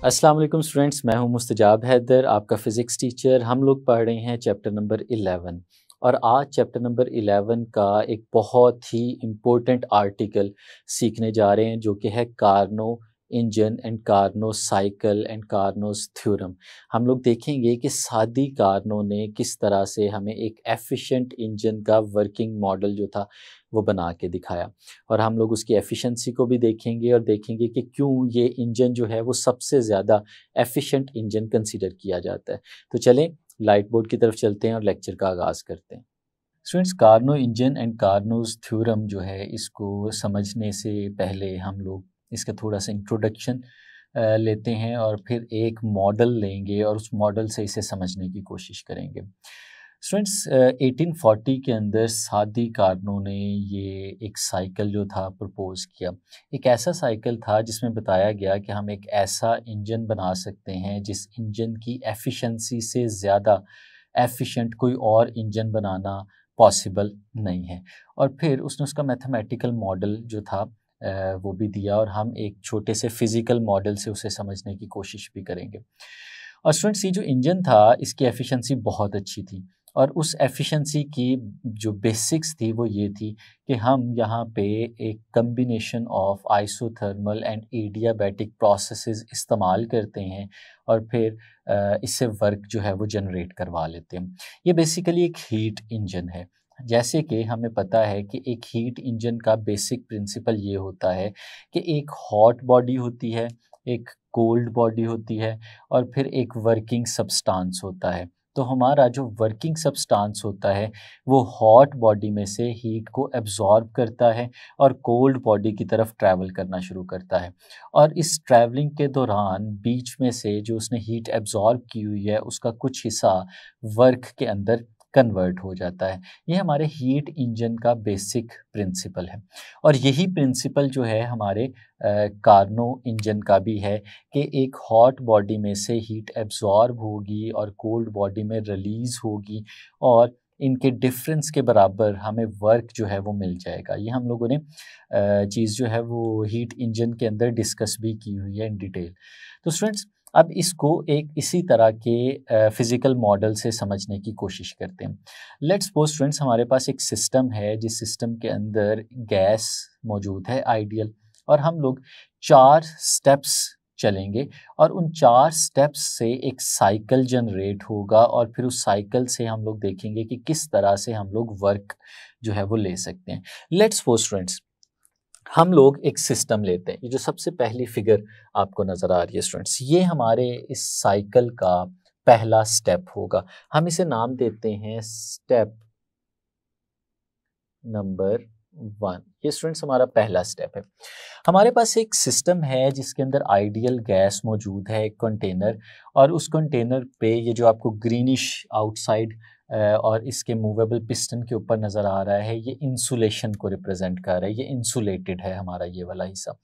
अस्सलाम वालेकुम स्टूडेंट्स, मैं हूं मुस्तजाब हैदर, आपका फ़िज़िक्स टीचर। हम लोग पढ़ रहे हैं चैप्टर नंबर 11 और आज चैप्टर नंबर 11 का एक बहुत ही इम्पोर्टेंट आर्टिकल सीखने जा रहे हैं जो कि है Carnot engine and Carnot cycle and Carnot's theorem. हम लोग देखेंगे कि सादी कार्नो ने किस तरह से हमें एक एफिशिएंट इंजन का वर्किंग मॉडल जो था वो बना के दिखाया और हम लोग उसकी एफिशिएंसी को भी देखेंगे और देखेंगे कि क्यों ये इंजन जो है वो सबसे ज़्यादा एफिशिएंट इंजन कंसीडर किया जाता है। तो चलें लाइट बोर्ड की तरफ चलते हैं और लेक्चर का आगाज़ करते हैं। Students, Carnot engine and Carnot's theorem जो है इसको समझने से पहले हम लोग इसका थोड़ा सा इंट्रोडक्शन लेते हैं और फिर एक मॉडल लेंगे और उस मॉडल से इसे समझने की कोशिश करेंगे। स्टूडेंट्स, 1840 के अंदर सादी कार्नो ने ये एक साइकिल जो था प्रपोज किया। एक ऐसा साइकिल था जिसमें बताया गया कि हम एक ऐसा इंजन बना सकते हैं जिस इंजन की एफिशिएंसी से ज़्यादा एफिशिएंट कोई और इंजन बनाना पॉसिबल नहीं है। और फिर उसने उसका मैथमेटिकल मॉडल जो था वो भी दिया और हम एक छोटे से फिज़िकल मॉडल से उसे समझने की कोशिश भी करेंगे। और स्टूडेंट्स, ये जो इंजन था इसकी एफिशिएंसी बहुत अच्छी थी और उस एफिशिएंसी की जो बेसिक्स थी वो ये थी कि हम यहाँ पे एक combination of isothermal and adiabatic processes इस्तेमाल करते हैं और फिर इससे वर्क जो है वो जनरेट करवा लेते हैं। ये बेसिकली एक हीट इंजन है। जैसे कि हमें पता है कि एक हीट इंजन का बेसिक प्रिंसिपल ये होता है कि एक हॉट बॉडी होती है, एक कोल्ड बॉडी होती है और फिर एक वर्किंग सब्सटेंस होता है। तो हमारा जो वर्किंग सब्सटेंस होता है वो हॉट बॉडी में से हीट को एब्ज़ॉर्ब करता है और कोल्ड बॉडी की तरफ ट्रैवल करना शुरू करता है। और इस ट्रैवलिंग के दौरान बीच में से जो उसने हीट एब्ज़ॉर्ब की हुई है उसका कुछ हिस्सा वर्क के अंदर कन्वर्ट हो जाता है। ये हमारे हीट इंजन का बेसिक प्रिंसिपल है और यही प्रिंसिपल जो है हमारे कार्नो इंजन का भी है कि एक हॉट बॉडी में से हीट एब्ज़ॉर्ब होगी और कोल्ड बॉडी में रिलीज़ होगी और इनके डिफरेंस के बराबर हमें वर्क जो है वो मिल जाएगा। ये हम लोगों ने चीज़ जो है वो हीट इंजन के अंदर डिस्कस भी की हुई है इन डिटेल। तो स्टूडेंट्स, अब इसको एक इसी तरह के फिज़िकल मॉडल से समझने की कोशिश करते हैं। लेट्स सपोज स्टूडेंट्स, हमारे पास एक सिस्टम है जिस सिस्टम के अंदर गैस मौजूद है आइडियल और हम लोग 4 स्टेप्स चलेंगे और उन 4 स्टेप्स से एक साइकिल जनरेट होगा और फिर उस साइकिल से हम लोग देखेंगे कि किस तरह से हम लोग वर्क जो है वो ले सकते हैं। लेट्स सपोज स्टूडेंट्स, हम लोग एक सिस्टम लेते हैं। ये जो सबसे पहली फिगर आपको नज़र आ रही है स्टूडेंट्स, ये हमारे इस साइकिल का पहला स्टेप होगा। हम इसे नाम देते हैं स्टेप नंबर 1। ये स्टूडेंट्स हमारा पहला स्टेप है। हमारे पास एक सिस्टम है जिसके अंदर आइडियल गैस मौजूद है, एक कंटेनर, और उस कंटेनर पे ये जो आपको ग्रीनिश आउटसाइड और इसके मूवेबल पिस्टन के ऊपर नज़र आ रहा है, ये इंसुलेशन को रिप्रेजेंट कर रहा है। ये इंसुलेटेड है हमारा ये वाला हिस्सा,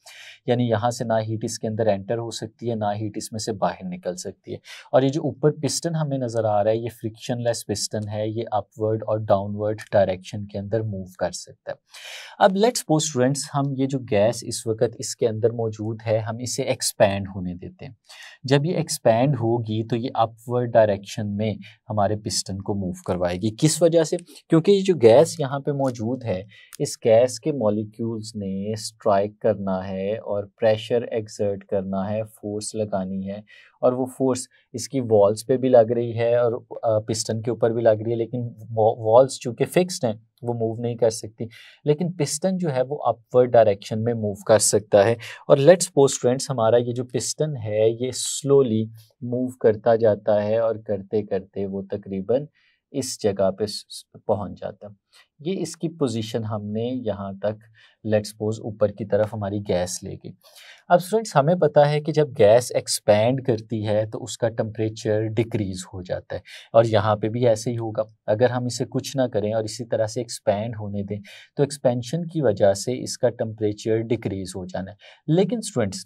यानी यहाँ से ना हीट इसके अंदर एंटर हो सकती है ना हीट इसमें से बाहर निकल सकती है। और ये जो ऊपर पिस्टन हमें नज़र आ रहा है ये फ्रिक्शनलेस पिस्टन है, ये अपवर्ड और डाउनवर्ड डायरेक्शन के अंदर मूव कर सकता है। अब लेट्स सपोज स्टूडेंट्स, हम ये जो गैस इस वक्त इसके अंदर मौजूद है हम इसे एक्सपैंड होने देते हैं। जब ये एक्सपैंड होगी तो ये अपवर्ड डायरेक्शन में हमारे पिस्टन को मूव करवाएगी। किस वजह से? क्योंकि ये जो गैस यहाँ पे मौजूद है इस गैस के मॉलिक्यूल्स ने स्ट्राइक करना है और प्रेशर एक्सर्ट करना है, फोर्स लगानी है, और वो फोर्स इसकी वॉल्स पे भी लग रही है और पिस्टन के ऊपर भी लग रही है, लेकिन वॉल्स चूँकि फिक्स्ड हैं वो मूव नहीं कर सकती, लेकिन पिस्टन जो है वो अपवर्ड डायरेक्शन में मूव कर सकता है। और लेट्स सपोज स्टूडेंट्स, हमारा ये जो पिस्टन है ये स्लोली मूव करता जाता है और करते करते वो तकरीबन इस जगह पे पहुंच जाता है। ये इसकी पोजीशन हमने यहाँ तक लेट्स सपोज ऊपर की तरफ हमारी गैस ले गई। अब स्टूडेंट्स, हमें पता है कि जब गैस एक्सपैंड करती है तो उसका टेम्परेचर डिक्रीज़ हो जाता है और यहाँ पे भी ऐसे ही होगा। अगर हम इसे कुछ ना करें और इसी तरह से एक्सपैंड होने दें तो एक्सपेंशन की वजह से इसका टेम्परेचर डिक्रीज़ हो जाना है। लेकिन स्टूडेंट्स,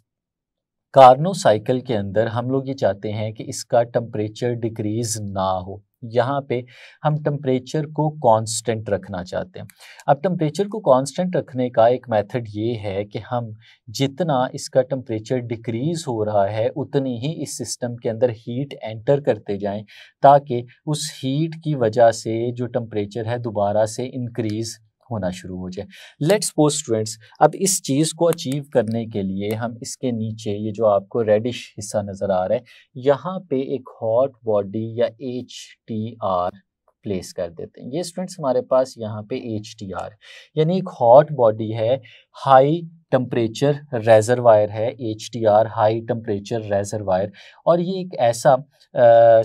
कार्नो साइकिल के अंदर हम लोग ये चाहते हैं कि इसका टेम्परेचर डिक्रीज़ ना हो। यहाँ पे हम टेम्परेचर को कांस्टेंट रखना चाहते हैं। अब टेम्परेचर को कांस्टेंट रखने का एक मेथड ये है कि हम जितना इसका टेम्परेचर डिक्रीज़ हो रहा है उतनी ही इस सिस्टम के अंदर हीट एंटर करते जाएं, ताकि उस हीट की वजह से जो टेम्परेचर है दोबारा से इंक्रीज़ होना शुरू हो जाए। लेट्स सपोज स्टूडेंट्स, अब इस चीज़ को अचीव करने के लिए हम इसके नीचे ये जो आपको रेडिश हिस्सा नज़र आ रहा है, यहाँ पे एक हॉट बॉडी या HTR प्लेस कर देते हैं। ये स्टूडेंट्स हमारे पास यहाँ पे HTR यानी एक हॉट बॉडी है, हाई टेम्परेचर रेजरवायर है, HTR हाई टेम्परेचर रेजरवायर। और ये एक ऐसा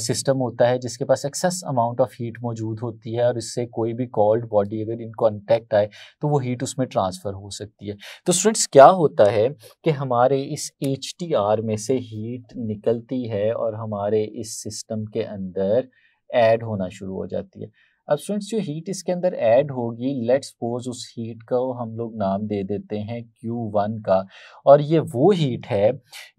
सिस्टम होता है जिसके पास एक्सेस अमाउंट ऑफ हीट मौजूद होती है, और इससे कोई भी कोल्ड बॉडी अगर इन कांटेक्ट आए तो वो हीट उसमें ट्रांसफ़र हो सकती है। तो स्टूडेंट्स क्या होता है कि हमारे इस HTR में से हीट निकलती है और हमारे इस सिस्टम के अंदर ऐड होना शुरू हो जाती है। अब स्टूडेंट्स जो हीट इसके अंदर ऐड होगी, लेट्स सपोज उस हीट को हम लोग नाम दे देते हैं Q1 का, और ये वो हीट है,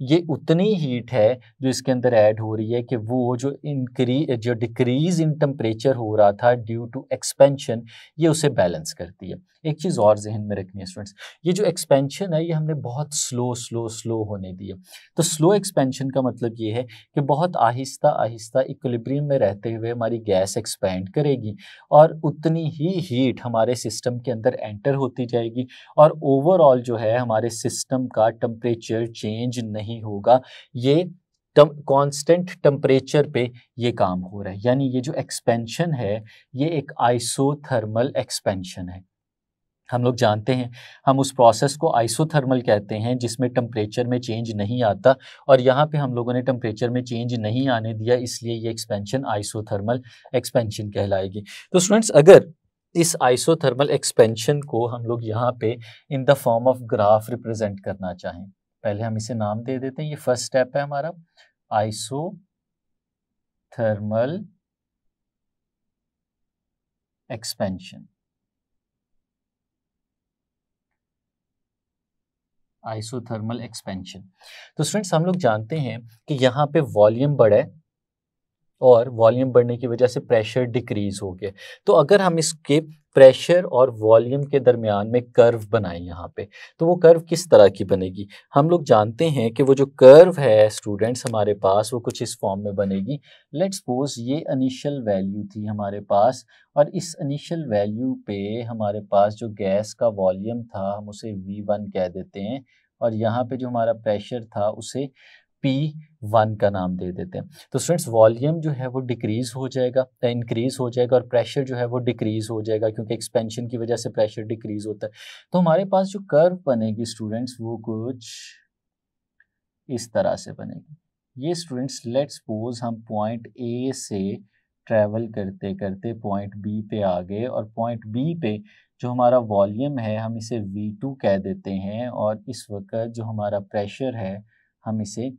ये उतनी हीट है जो इसके अंदर ऐड हो रही है कि वो जो डिक्रीज इन टेम्परेचर हो रहा था ड्यू टू एक्सपेंशन, ये उसे बैलेंस करती है। एक चीज़ और जहन में रखनी है स्टूडेंट्स, ये जो एक्सपेंशन है ये हमने बहुत स्लो होने दी है। तो स्लो एक्सपेंशन का मतलब ये है कि बहुत आहिस्ता आहिस्ता इक्विलिब्रियम में रहते हुए हमारी गैस एक्सपैंड करेगी और उतनी ही हीट हमारे सिस्टम के अंदर एंटर होती जाएगी, और ओवरऑल जो है हमारे सिस्टम का टेम्परेचर चेंज नहीं होगा। ये कांस्टेंट टेम्परेचर पे ये काम हो रहा है, यानी ये जो एक्सपेंशन है ये एक आइसोथर्मल एक्सपेंशन है। हम लोग जानते हैं, हम उस प्रोसेस को आइसोथर्मल कहते हैं जिसमें टेम्परेचर में चेंज नहीं आता, और यहाँ पे हम लोगों ने टेम्परेचर में चेंज नहीं आने दिया, इसलिए ये एक्सपेंशन आइसोथर्मल एक्सपेंशन कहलाएगी। तो स्टूडेंट्स, अगर इस आइसोथर्मल एक्सपेंशन को हम लोग यहाँ पे in the form of graph represent करना चाहें, पहले हम इसे नाम दे देते हैं। ये फर्स्ट स्टेप है हमारा, आइसोथर्मल एक्सपेंशन। Isothermal expansion. तो स्टूडेंट्स, हम लोग जानते हैं कि यहाँ पे वॉल्यूम बढ़े और वॉल्यूम बढ़ने की वजह से प्रेशर डिक्रीज हो गया। तो अगर हम इसके प्रेशर और वॉल्यूम के दरमियान में कर्व बनाएं यहाँ पे, तो वो कर्व किस तरह की बनेगी? हम लोग जानते हैं कि वो जो कर्व है स्टूडेंट्स हमारे पास, वो कुछ इस फॉर्म में बनेगी। लेट्स सपोज ये इनिशियल वैल्यू थी हमारे पास, और इस इनिशियल वैल्यू पे हमारे पास जो गैस का वॉल्यूम था हम उसे V1 कह देते हैं, और यहाँ पे जो हमारा प्रेशर था उसे P1 का नाम दे देते हैं। तो स्टूडेंट्स, वॉल्यूम जो है वो डिक्रीज हो जाएगा, इंक्रीज हो जाएगा, और प्रेशर जो है वो डिक्रीज हो जाएगा, क्योंकि एक्सपेंशन की वजह से प्रेशर डिक्रीज होता है। तो हमारे पास जो कर्व बनेगी स्टूडेंट्स वो कुछ इस तरह से बनेगी। ये स्टूडेंट्स, लेट्स सपोज हम पॉइंट A से ट्रैवल करते करते पॉइंट B पे आ गए, और पॉइंट B पे जो हमारा वॉल्यूम है हम इसे V2 कह देते हैं, और इस वक्त जो हमारा प्रेशर है हम इसे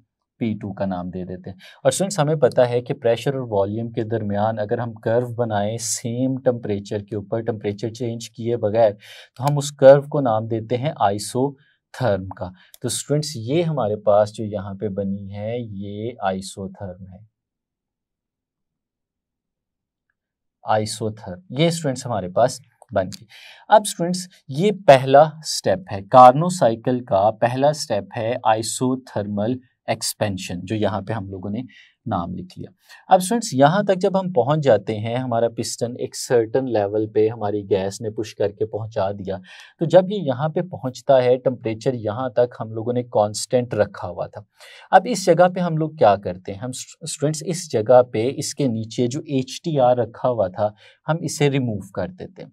P2 का नाम दे देते हैं। और स्टूडेंट्स, हमें पता है कि प्रेशर और वॉल्यूम के दरमियान अगर हम कर्व बनाएं सेम टेम्परेचर के ऊपर, टेम्परेचर चेंज किए बगैर, तो हम उस कर्व को नाम देते हैं आइसोथर्म का। तो स्टूडेंट्स, ये हमारे पास जो यहाँ पे बनी है ये आइसोथर्म है, आइसोथर्म। ये स्टूडेंट्स हमारे पास बन गई। अब स्टूडेंट्स, ये पहला स्टेप है, कार्नो साइकिल का पहला स्टेप है आइसोथर्मल एक्सपेंशन, जो यहाँ पे हम लोगों ने नाम लिख लिया। अब स्टूडेंट्स, यहाँ तक जब हम पहुँच जाते हैं, हमारा पिस्टन एक सर्टन लेवल पे हमारी गैस ने पुश करके पहुँचा दिया, तो जब ये यहाँ पे पहुँचता है टेम्परेचर यहाँ तक हम लोगों ने कांस्टेंट रखा हुआ था। अब इस जगह पे हम लोग क्या करते हैं, हम स्टूडेंट्स इस जगह पे इसके नीचे जो HTR रखा हुआ था हम इसे रिमूव कर देते हैं,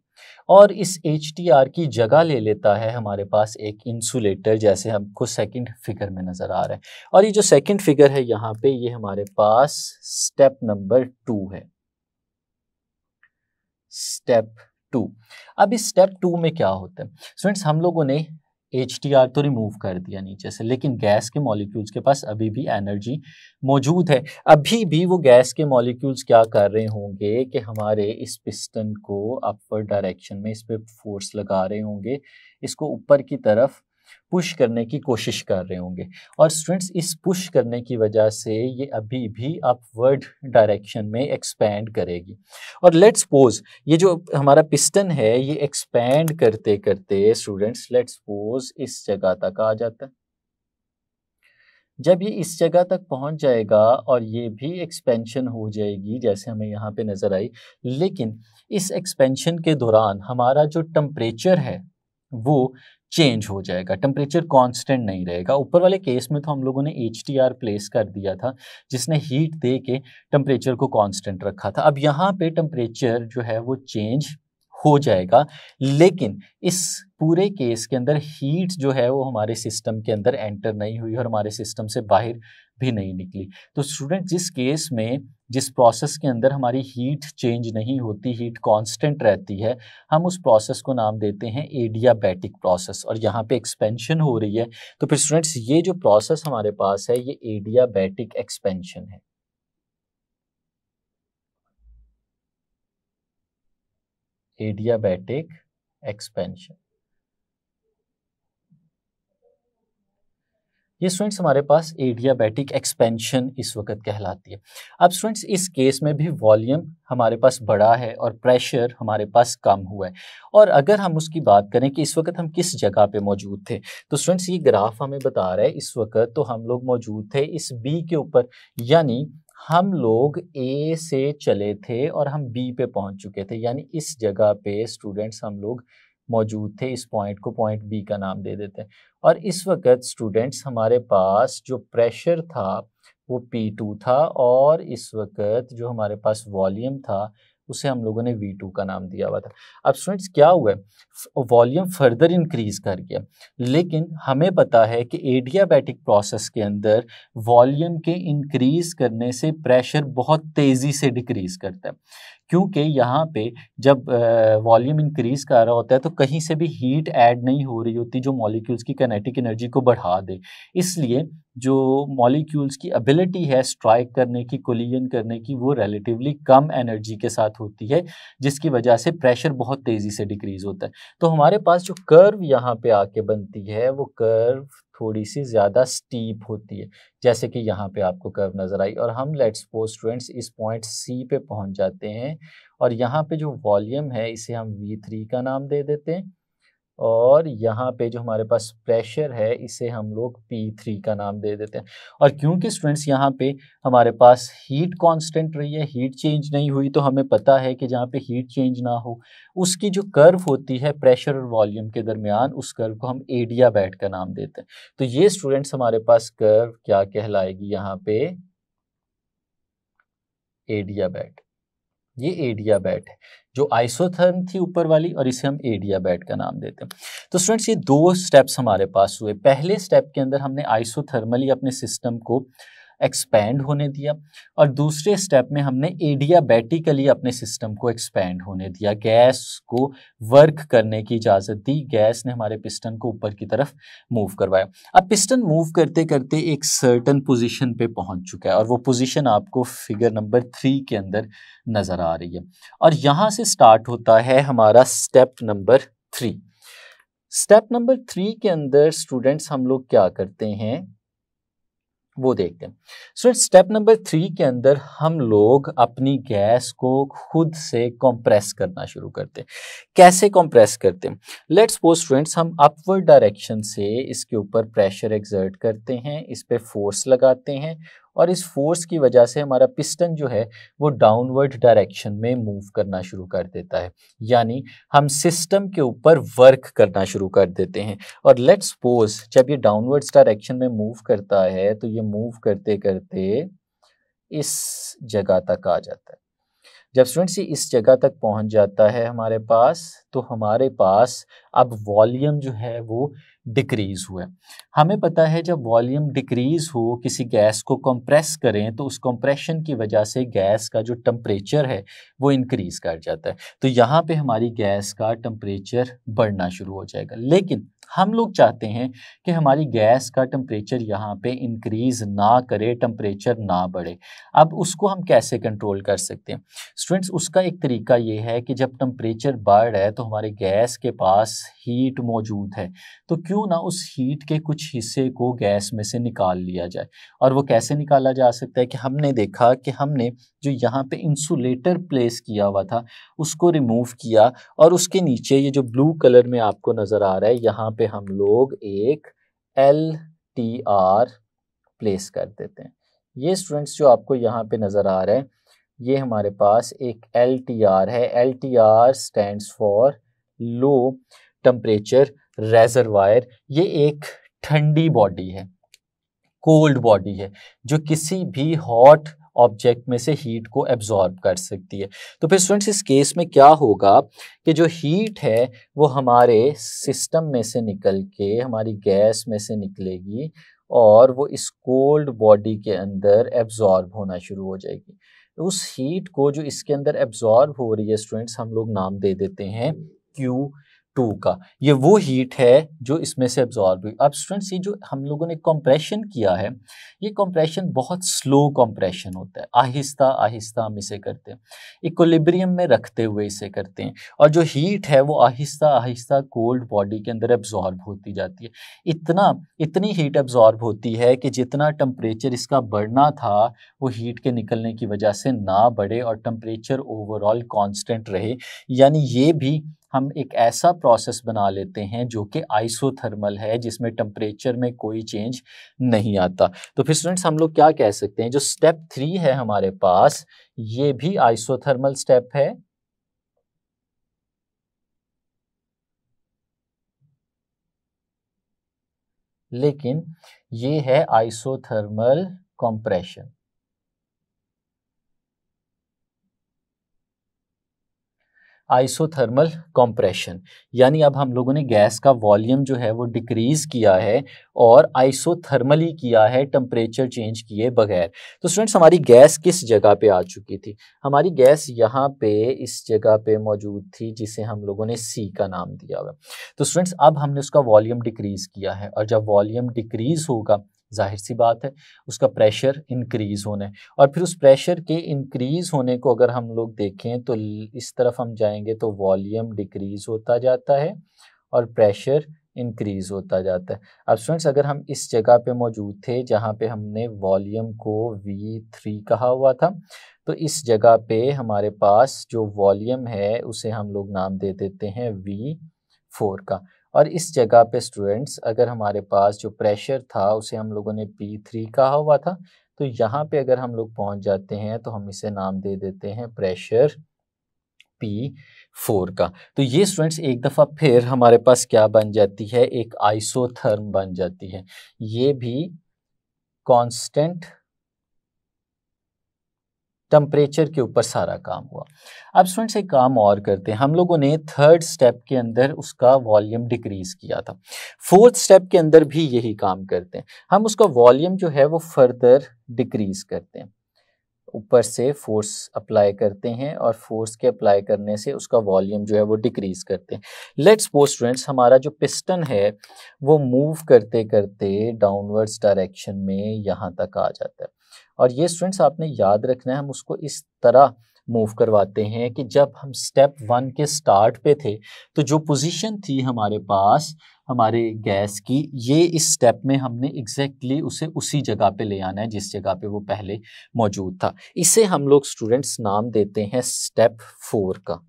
और इस HTR की जगह ले लेता है हमारे पास एक इंसुलेटर, जैसे हमको सेकंड फिगर में नज़र आ रहा है। और ये जो सेकंड फिगर है यहाँ पे, ये हमारे पास स्टेप नंबर 2 है, स्टेप 2। अब इस स्टेप 2 में क्या होता है स्टूडेंट्स, हम लोगों ने HTR तो रिमूव कर दिया नीचे से, लेकिन गैस के मॉलिक्यूल्स के पास अभी भी एनर्जी मौजूद है। अभी भी वो गैस के मॉलिक्यूल्स क्या कर रहे होंगे कि हमारे इस पिस्टन को अपवर्ड डायरेक्शन में इस पे फोर्स लगा रहे होंगे, इसको ऊपर की तरफ पुश करने की कोशिश कर रहे होंगे। और स्टूडेंट्स इस पुश करने की वजह से ये अभी भी अपवर्ड डायरेक्शन में एक्सपैंड करेगी। और लेट्स सपोज ये जो हमारा पिस्टन है ये एक्सपैंड करते करते स्टूडेंट्स लेट्स सपोज इस जगह तक आ जाता है। जब ये इस जगह तक पहुंच जाएगा और ये भी एक्सपेंशन हो जाएगी जैसे हमें यहाँ पे नज़र आई, लेकिन इस एक्सपेंशन के दौरान हमारा जो टेम्परेचर है वो चेंज हो जाएगा, टेम्परेचर कांस्टेंट नहीं रहेगा। ऊपर वाले केस में तो हम लोगों ने HTR प्लेस कर दिया था जिसने हीट दे के टेम्परेचर को कांस्टेंट रखा था। अब यहाँ पे टेम्परेचर जो है वो चेंज हो जाएगा, लेकिन इस पूरे केस के अंदर हीट जो है वो हमारे सिस्टम के अंदर एंटर नहीं हुई और हमारे सिस्टम से बाहर भी नहीं निकली। तो स्टूडेंट जिस केस में जिस प्रोसेस के अंदर हमारी हीट चेंज नहीं होती, हीट कांस्टेंट रहती है, हम उस प्रोसेस को नाम देते हैं एडियाबैटिक प्रोसेस। और यहाँ पे एक्सपेंशन हो रही है, तो फिर स्टूडेंट्स ये जो प्रोसेस हमारे पास है ये एडियाबैटिक एक्सपेंशन है। एडियाबैटिक एक्सपेंशन, ये स्टूडेंट्स हमारे पास एडियाबैटिक एक्सपेंशन इस वक्त कहलाती है। अब स्टूडेंट्स इस केस में भी वॉल्यूम हमारे पास बड़ा है और प्रेशर हमारे पास कम हुआ है। और अगर हम उसकी बात करें कि इस वक्त हम किस जगह पे मौजूद थे, तो स्टूडेंट्स ये ग्राफ हमें बता रहा है इस वक्त तो हम लोग मौजूद थे इस बी के ऊपर, यानी हम लोग ए से चले थे और हम बी पे पहुंच चुके थे, यानी इस जगह पे स्टूडेंट्स हम लोग मौजूद थे। इस पॉइंट को पॉइंट बी का नाम दे देते हैं। और इस वक्त स्टूडेंट्स हमारे पास जो प्रेशर था वो P2 था और इस वक्त जो हमारे पास वॉल्यूम था उसे हम लोगों ने V2 का नाम दिया हुआ था। अब स्टूडेंट्स क्या हुआ है, वॉल्यूम फर्दर इंक्रीज कर गया, लेकिन हमें पता है कि एडियाबैटिक प्रोसेस के अंदर वॉल्यूम के इंक्रीज करने से प्रेशर बहुत तेज़ी से डिक्रीज करता है, क्योंकि यहाँ पे जब वॉल्यूम इंक्रीज कर रहा होता है तो कहीं से भी हीट ऐड नहीं हो रही होती जो मॉलिक्यूल्स की काइनेटिक एनर्जी को बढ़ा दे। इसलिए जो मॉलिक्यूल्स की एबिलिटी है स्ट्राइक करने की, कोलिजन करने की, वो रिलेटिवली कम एनर्जी के साथ होती है, जिसकी वजह से प्रेशर बहुत तेज़ी से डिक्रीज होता है। तो हमारे पास जो कर्व यहाँ पे आके बनती है वो कर्व थोड़ी सी ज़्यादा स्टीप होती है, जैसे कि यहाँ पे आपको कर्व नज़र आई। और हम लेट्स सपोज स्टूडेंट्स इस पॉइंट सी पे पहुँच जाते हैं और यहाँ पे जो वॉल्यूम है इसे हम V3 का नाम दे देते हैं और यहाँ पे जो हमारे पास प्रेशर है इसे हम लोग P3 का नाम दे देते हैं। और क्योंकि स्टूडेंट्स यहाँ पे हमारे पास हीट कांस्टेंट रही है, हीट चेंज नहीं हुई, तो हमें पता है कि जहाँ पे हीट चेंज ना हो उसकी जो कर्व होती है प्रेशर और वॉल्यूम के दरमियान, उस कर्व को हम एडियाबैट का नाम देते हैं। तो ये स्टूडेंट्स हमारे पास कर्व क्या कहलाएगी यहाँ पे, एडियाबैट। ये एडियाबैट है, जो आइसोथर्म थी ऊपर वाली, और इसे हम एडियाबैट का नाम देते हैं। तो स्टूडेंट्स ये दो स्टेप्स हमारे पास हुए। पहले स्टेप के अंदर हमने आइसोथर्मली अपने सिस्टम को एक्सपैंड होने दिया और दूसरे स्टेप में हमने एडियाबैटिकली अपने सिस्टम को एक्सपैंड होने दिया, गैस को वर्क करने की इजाज़त दी, गैस ने हमारे पिस्टन को ऊपर की तरफ मूव करवाया। अब पिस्टन मूव करते करते एक सर्टन पोजीशन पे पहुंच चुका है और वो पोजीशन आपको फिगर नंबर 3 के अंदर नज़र आ रही है। और यहाँ से स्टार्ट होता है हमारा स्टेप नंबर 3। स्टेप नंबर 3 के अंदर स्टूडेंट्स हम लोग क्या करते हैं वो देखते हैं। सो स्टेप नंबर 3 के अंदर हम लोग अपनी गैस को खुद से कंप्रेस करना शुरू करते हैं। कैसे कंप्रेस करते हैं, लेट्स सपोज स्टूडेंट्स हम अपवर्ड डायरेक्शन से इसके ऊपर प्रेशर एक्सर्ट करते हैं, इस पे फोर्स लगाते हैं और इस फोर्स की वजह से हमारा पिस्टन जो है वो डाउनवर्ड डायरेक्शन में मूव करना शुरू कर देता है, यानी हम सिस्टम के ऊपर वर्क करना शुरू कर देते हैं। और लेट्स सपोज जब ये डाउनवर्ड्स डायरेक्शन में मूव करता है तो ये मूव करते करते इस जगह तक आ जाता है। जब स्टूडेंट्स ये इस जगह तक पहुंच जाता है हमारे पास, तो हमारे पास अब वॉल्यूम जो है वो डिक्रीज हुआ है। हमें पता है जब वॉल्यूम डिक्रीज हो, किसी गैस को कंप्रेस करें, तो उस कंप्रेशन की वजह से गैस का जो टेम्परेचर है वो इंक्रीज कर जाता है। तो यहाँ पे हमारी गैस का टेम्परेचर बढ़ना शुरू हो जाएगा, लेकिन हम लोग चाहते हैं कि हमारी गैस का टेम्परेचर यहाँ पे इंक्रीज ना करे, टेम्परेचर ना बढ़े। अब उसको हम कैसे कंट्रोल कर सकते हैं स्टूडेंट्स, उसका एक तरीका ये है कि जब टेम्परेचर बढ़ रहा है तो हमारे गैस के पास हीट मौजूद है, तो क्यों क्यों ना उस हीट के कुछ हिस्से को गैस में से निकाल लिया जाए। और वो कैसे निकाला जा सकता है कि हमने देखा कि हमने जो यहाँ पे इंसुलेटर प्लेस किया हुआ था उसको रिमूव किया, और उसके नीचे ये जो ब्लू कलर में आपको नज़र आ रहा है यहाँ पे हम लोग एक LTR प्लेस कर देते हैं। ये स्टूडेंट्स जो आपको यहाँ पे नज़र आ रहा है ये हमारे पास एक LTR है। LTR stands for low temperature reservoir. ये एक ठंडी बॉडी है, कोल्ड बॉडी है, जो किसी भी हॉट ऑब्जेक्ट में से हीट को एब्जॉर्ब कर सकती है। तो फिर स्टूडेंट्स इस केस में क्या होगा कि जो हीट है वो हमारे सिस्टम में से निकल के हमारी गैस में से निकलेगी और वो इस कोल्ड बॉडी के अंदर एब्जॉर्ब होना शुरू हो जाएगी। तो उस हीट को जो इसके अंदर एब्जॉर्ब हो रही है स्टूडेंट्स, हम लोग नाम दे देते हैं Q2 का। ये वो हीट है जो इसमें से एब्जॉर्ब हुई। अब स्टूडेंट्स ये जो हम लोगों ने कंप्रेशन किया है, ये कंप्रेशन बहुत स्लो कंप्रेशन होता है, आहिस्ता आहिस्ता हम इसे करते हैं, इक्विलिब्रियम में रखते हुए इसे करते हैं, और जो हीट है वो आहिस्ता आहिस्ता कोल्ड बॉडी के अंदर एब्जॉर्ब होती जाती है। इतनी हीट एब्जॉर्ब होती है कि जितना टेम्परेचर इसका बढ़ना था वो हीट के निकलने की वजह से ना बढ़े और टेम्परेचर ओवरऑल कांस्टेंट रहे। यानी ये भी हम एक ऐसा प्रोसेस बना लेते हैं जो कि आइसोथर्मल है, जिसमें टेम्परेचर में कोई चेंज नहीं आता। तो फिर स्टूडेंट्स हम लोग क्या कह सकते हैं, जो स्टेप 3 है हमारे पास ये भी आइसोथर्मल स्टेप है, लेकिन ये है आइसोथर्मल कंप्रेशन। आइसोथर्मल कंप्रेशन यानी अब हम लोगों ने गैस का वॉल्यूम जो है वो डिक्रीज किया है और आइसोथर्मली किया है, टेम्परेचर चेंज किए बगैर। तो स्टूडेंट्स हमारी गैस किस जगह पे आ चुकी थी? हमारी गैस यहाँ पे इस जगह पे मौजूद थी जिसे हम लोगों ने C का नाम दिया हुआ। तो स्टूडेंट्स अब हमने उसका वॉल्यूम डिक्रीज किया है, और जब वॉल्यूम डिक्रीज होगा जाहिर सी बात है उसका प्रेशर इंक्रीज होना है, और फिर उस प्रेशर के इंक्रीज होने को अगर हम लोग देखें तो इस तरफ हम जाएंगे तो वॉल्यूम डिक्रीज होता जाता है और प्रेशर इंक्रीज होता जाता है। अब स्टूडेंट्स अगर हम इस जगह पे मौजूद थे जहाँ पे हमने वॉल्यूम को V3 कहा हुआ था, तो इस जगह पे हमारे पास जो वॉल्यूम है उसे हम लोग नाम दे देते हैं V4 का, और इस जगह पे स्टूडेंट्स अगर हमारे पास जो प्रेशर था उसे हम लोगों ने P3 कहा हुआ था, तो यहाँ पे अगर हम लोग पहुँच जाते हैं तो हम इसे नाम दे देते हैं प्रेशर P4 का। तो ये स्टूडेंट्स एक दफ़ा फिर हमारे पास क्या बन जाती है, एक आइसोथर्म बन जाती है। ये भी कांस्टेंट टेम्परेचर के ऊपर सारा काम हुआ। अब स्टूडेंट्स एक काम और करते हैं, हम लोगों ने थर्ड स्टेप के अंदर उसका वॉल्यूम डिक्रीज किया था, फोर्थ स्टेप के अंदर भी यही काम करते हैं, हम उसका वॉल्यूम जो है वो फर्दर डिक्रीज करते हैं, ऊपर से फोर्स अप्लाई करते हैं और फोर्स के अप्लाई करने से उसका वॉल्यूम जो है वो डिक्रीज करते हैं। लेट्स सपोज स्टूडेंट्स हमारा जो पिस्टन है वो मूव करते करते डाउनवर्ड्स डायरेक्शन में यहाँ तक आ जाता है, और ये स्टूडेंट्स आपने याद रखना है हम उसको इस तरह मूव करवाते हैं कि जब हम स्टेप 1 के स्टार्ट पे थे तो जो पोजीशन थी हमारे पास हमारे गैस की, ये इस स्टेप में हमने एग्जैक्टली उसे उसी जगह पे ले आना है जिस जगह पे वो पहले मौजूद था। इसे हम लोग स्टूडेंट्स नाम देते हैं स्टेप 4 का,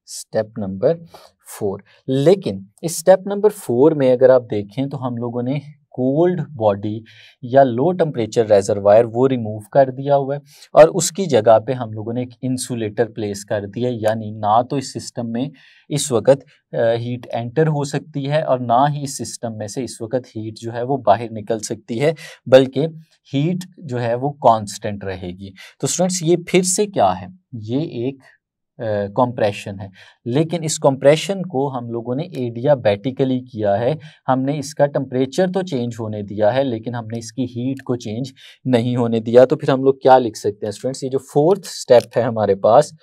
स्टेप नंबर 4। लेकिन इस स्टेप नंबर 4 में अगर आप देखें तो हम लोगों ने कोल्ड बॉडी या लो टेम्परेचर रेजरवायर वो रिमूव कर दिया हुआ है, और उसकी जगह पे हम लोगों ने एक इंसुलेटर प्लेस कर दिया, यानी ना तो इस सिस्टम में इस वक्त हीट एंटर हो सकती है और ना ही इस सिस्टम में से इस वक्त हीट जो है वो बाहर निकल सकती है, बल्कि हीट जो है वो कांस्टेंट रहेगी। तो स्टूडेंट्स ये फिर से क्या है, ये एक कंप्रेशन है, लेकिन इस कंप्रेशन को हम लोगों ने एडियाबैटिकली किया है, हमने इसका टेम्परेचर तो चेंज होने दिया है लेकिन हमने इसकी हीट को चेंज नहीं होने दिया। तो फिर हम लोग क्या लिख सकते हैं स्टूडेंट्स, ये जो फोर्थ स्टेप है हमारे पास,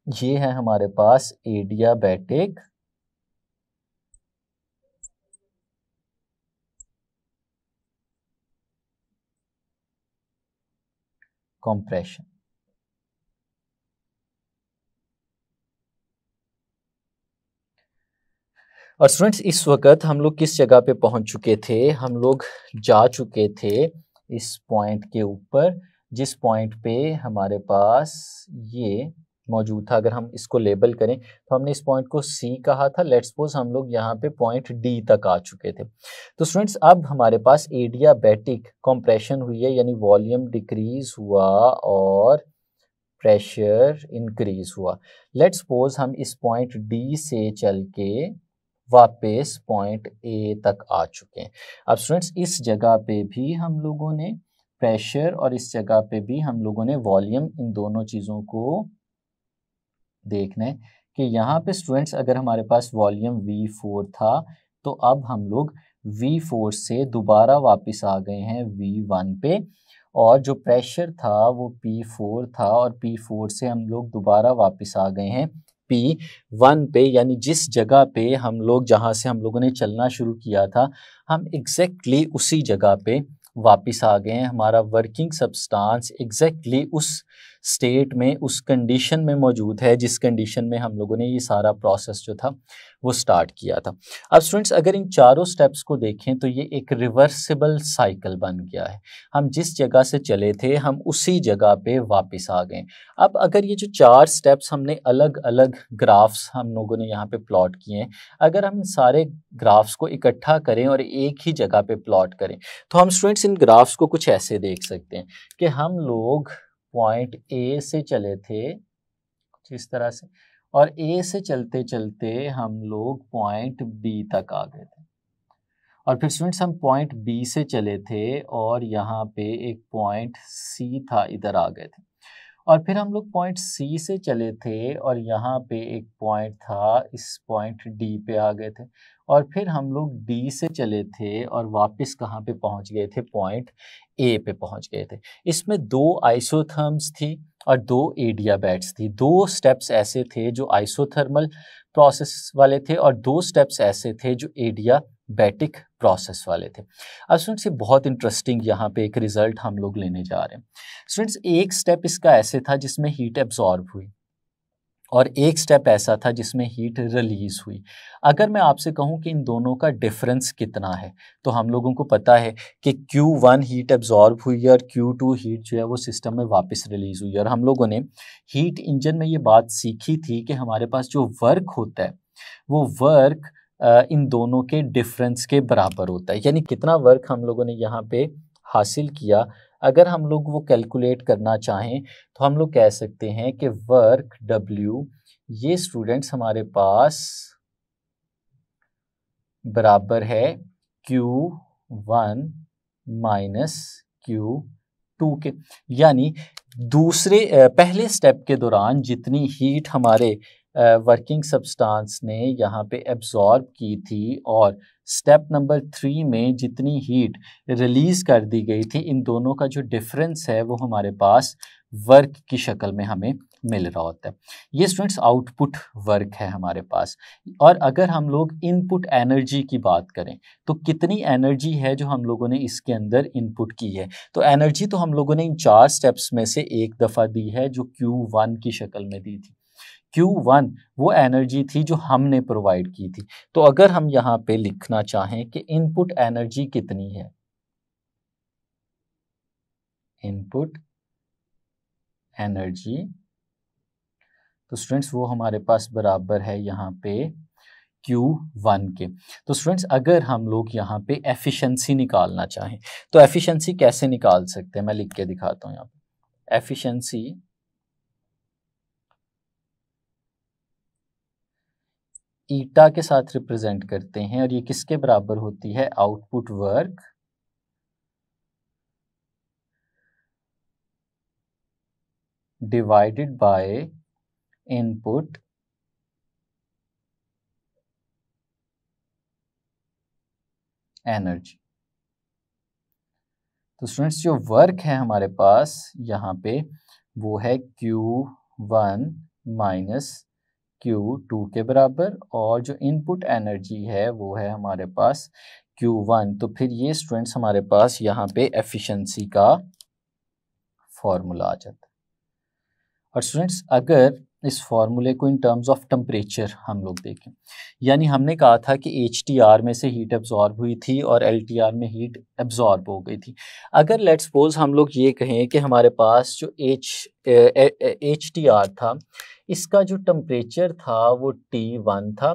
ये है हमारे पास एडियाबैटिक कंप्रेशन। और स्टूडेंट्स इस वक्त हम लोग किस जगह पे पहुंच चुके थे, हम लोग जा चुके थे इस पॉइंट के ऊपर, जिस पॉइंट पे हमारे पास ये मौजूद था। अगर हम इसको लेबल करें तो हमने इस पॉइंट को सी कहा था। लेट्स सपोज हम लोग यहाँ पे पॉइंट डी तक आ चुके थे। तो स्टूडेंट्स अब हमारे पास एडियाबैटिक कंप्रेशन हुई है, यानी वॉल्यूम डिक्रीज हुआ और प्रेशर इंक्रीज हुआ। लेट्स सपोज हम इस पॉइंट डी से चल के वापस पॉइंट ए तक आ चुके हैं। अब स्टूडेंट्स इस जगह पे भी हम लोगों ने प्रेशर और इस जगह पे भी हम लोगों ने वॉल्यूम, इन दोनों चीज़ों को देखना है कि यहाँ पे स्टूडेंट्स अगर हमारे पास वॉल्यूम V4 था तो अब हम लोग V4 से दोबारा वापस आ गए हैं V1 पे, और जो प्रेशर था वो P4 था और P4 से हम लोग दोबारा वापस आ गए हैं P1 पे, यानी जिस जगह पे हम लोग, जहाँ से हम लोगों ने चलना शुरू किया था, हम एग्जैक्टली उसी जगह पे वापस आ गए हैं। हमारा वर्किंग सब्सटेंस एग्जैक्टली उस स्टेट में, उस कंडीशन में मौजूद है जिस कंडीशन में हम लोगों ने ये सारा प्रोसेस जो था वो स्टार्ट किया था। अब स्टूडेंट्स अगर इन चारों स्टेप्स को देखें तो ये एक रिवर्सिबल साइकिल बन गया है। हम जिस जगह से चले थे हम उसी जगह पे वापस आ गए। अब अगर ये जो चार स्टेप्स हमने अलग अलग ग्राफ्स हम लोगों ने यहाँ पे प्लॉट किए हैं, अगर हम इन सारे ग्राफ्स को इकट्ठा करें और एक ही जगह पे प्लॉट करें तो हम स्टूडेंट्स इन ग्राफ्स को कुछ ऐसे देख सकते हैं कि हम लोग पॉइंट ए से चले थे कुछ इस तरह से, और ए से चलते चलते हम लोग पॉइंट बी तक आ गए थे, और फिर स्टूडेंट्स हम पॉइंट बी से चले थे और यहाँ पे एक पॉइंट सी था, इधर आ गए थे, और फिर हम लोग पॉइंट सी से चले थे और यहाँ पे एक पॉइंट था, इस पॉइंट डी पे आ गए थे, और फिर हम लोग डी से चले थे और वापस कहाँ पे पहुँच गए थे, पॉइंट ए पे पहुँच गए थे। इसमें दो आइसोथर्म्स थी और दो एडियाबैट्स थी। दो स्टेप्स ऐसे थे जो आइसोथर्मल प्रोसेस वाले थे और दो स्टेप्स ऐसे थे जो एडियाबैटिक प्रोसेस वाले थे। अब स्टूडेंट्स ये बहुत इंटरेस्टिंग यहाँ पे एक रिजल्ट हम लोग लेने जा रहे हैं। स्टूडेंट्स एक स्टेप इसका ऐसे था जिसमें हीट एब्जॉर्ब हुई और एक स्टेप ऐसा था जिसमें हीट रिलीज हुई। अगर मैं आपसे कहूं कि इन दोनों का डिफरेंस कितना है तो हम लोगों को पता है कि Q1 हीट एब्जॉर्ब हुई और Q2 हीट जो है वो सिस्टम में वापस रिलीज हुई। और हम लोगों ने हीट इंजन में ये बात सीखी थी कि हमारे पास जो वर्क होता है वो वर्क इन दोनों के डिफरेंस के बराबर होता है, यानी कितना वर्क हम लोगों ने यहाँ पे हासिल किया। अगर हम लोग वो कैलकुलेट करना चाहें तो हम लोग कह सकते हैं कि वर्क W ये स्टूडेंट्स हमारे पास बराबर है Q1 माइनस Q2 के, यानी पहले स्टेप के दौरान जितनी हीट हमारे वर्किंग सब्सटेंस ने यहाँ पे एब्जॉर्ब की थी और स्टेप नंबर 3 में जितनी हीट रिलीज कर दी गई थी, इन दोनों का जो डिफरेंस है वो हमारे पास वर्क की शक्ल में हमें मिल रहा होता है। ये स्टूडेंट्स आउटपुट वर्क है हमारे पास। और अगर हम लोग इनपुट एनर्जी की बात करें तो कितनी एनर्जी है जो हम लोगों ने इसके अंदर इनपुट की है, तो एनर्जी तो हम लोगों ने इन चार स्टेप्स में से एक दफ़ा दी है जो Q1 की शक्ल में दी थी। Q1 वो एनर्जी थी जो हमने प्रोवाइड की थी। तो अगर हम यहाँ पे लिखना चाहें कि इनपुट एनर्जी कितनी है, इनपुट एनर्जी, तो स्टूडेंट्स वो हमारे पास बराबर है यहाँ पे Q1 के। तो स्टूडेंट्स अगर हम लोग यहाँ पे एफिशिएंसी निकालना चाहें तो एफिशिएंसी कैसे निकाल सकते हैं, मैं लिख के दिखाता हूँ यहाँ पे। एफिशिएंसी ईटा के साथ रिप्रेजेंट करते हैं और ये किसके बराबर होती है, output work divided by input energy. तो स्टूडेंट्स जो वर्क है हमारे पास यहाँ पे वो है Q1 माइनस Q2 के बराबर, और जो इनपुट एनर्जी है वो है हमारे पास Q1। तो फिर ये स्टूडेंट्स हमारे पास यहाँ पे एफिशिएंसी का फॉर्मूला आ जाता है। और स्टूडेंट्स अगर इस फार्मूले को इन टर्म्स ऑफ टेम्परेचर हम लोग देखें, यानी हमने कहा था कि HTR में से हीट एब्जॉर्ब हुई थी और LTR में हीट एब्जॉर्ब हो गई थी। अगर लेट्स सपोज हम लोग ये कहें कि हमारे पास जो HTR था, इसका जो टेम्परेचर था वो T1 था,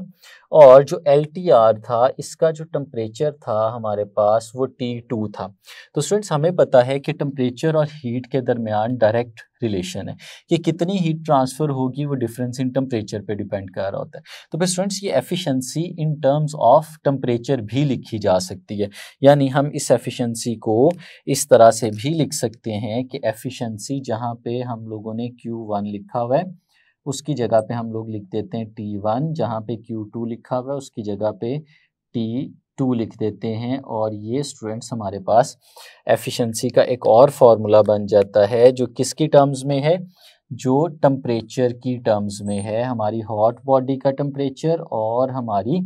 और जो LTR था इसका जो टेम्परेचर था हमारे पास वो T2 था। तो स्टूडेंट्स हमें पता है कि टेम्परेचर और हीट के दरमियान डायरेक्ट रिलेशन है कि कितनी हीट ट्रांसफ़र होगी वो डिफरेंस इन टेम्परेचर पे डिपेंड कर रहा होता है। तो फिर स्टूडेंट्स ये efficiency in terms of temperature भी लिखी जा सकती है, यानी हम इस एफिशिएंसी को इस तरह से भी लिख सकते हैं कि एफिशिएंसी जहाँ पे हम लोगों ने Q1 लिखा हुआ है उसकी जगह पे हम लोग लिख देते हैं T1, जहाँ पे Q2 लिखा हुआ है उसकी जगह पे T2 लिख देते हैं, और ये स्टूडेंट्स हमारे पास एफिशिएंसी का एक और फार्मूला बन जाता है जो किसकी टर्म्स में है, जो टेम्परेचर की टर्म्स में है, हमारी हॉट बॉडी का टेम्परेचर और हमारी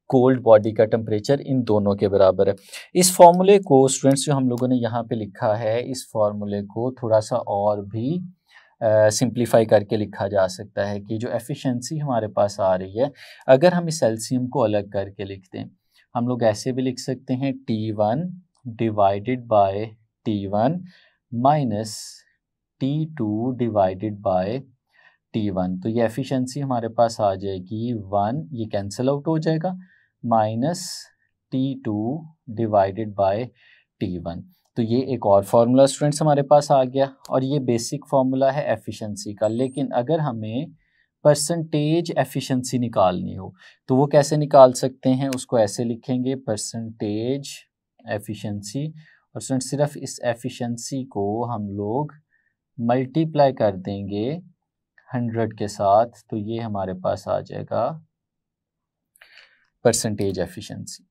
कोल्ड बॉडी का टेम्परेचर इन दोनों के बराबर है। इस फार्मूले को स्टूडेंट्स जो हम लोगों ने यहाँ पे लिखा है, इस फार्मूले को थोड़ा सा और भी सिंप्लीफाई करके लिखा जा सकता है कि जो एफिशिएंसी हमारे पास आ रही है, अगर हम इस एलसीएम को अलग करके लिखते हैं, हम लोग ऐसे भी लिख सकते हैं T1 divided by T1 minus T2 divided by T1। तो ये एफिशिएंसी हमारे पास आ जाएगी 1, ये कैंसिल आउट हो जाएगा, minus T2 divided by T1। तो ये एक और फार्मूला स्टूडेंट्स हमारे पास आ गया, और ये बेसिक फार्मूला है एफिशिएंसी का। लेकिन अगर हमें परसेंटेज एफिशिएंसी निकालनी हो तो वो कैसे निकाल सकते हैं, उसको ऐसे लिखेंगे परसेंटेज एफिशिएंसी, और स्टूडेंट्स सिर्फ इस एफिशिएंसी को हम लोग मल्टीप्लाई कर देंगे 100 के साथ, तो ये हमारे पास आ जाएगा परसेंटेज एफिशिएंसी।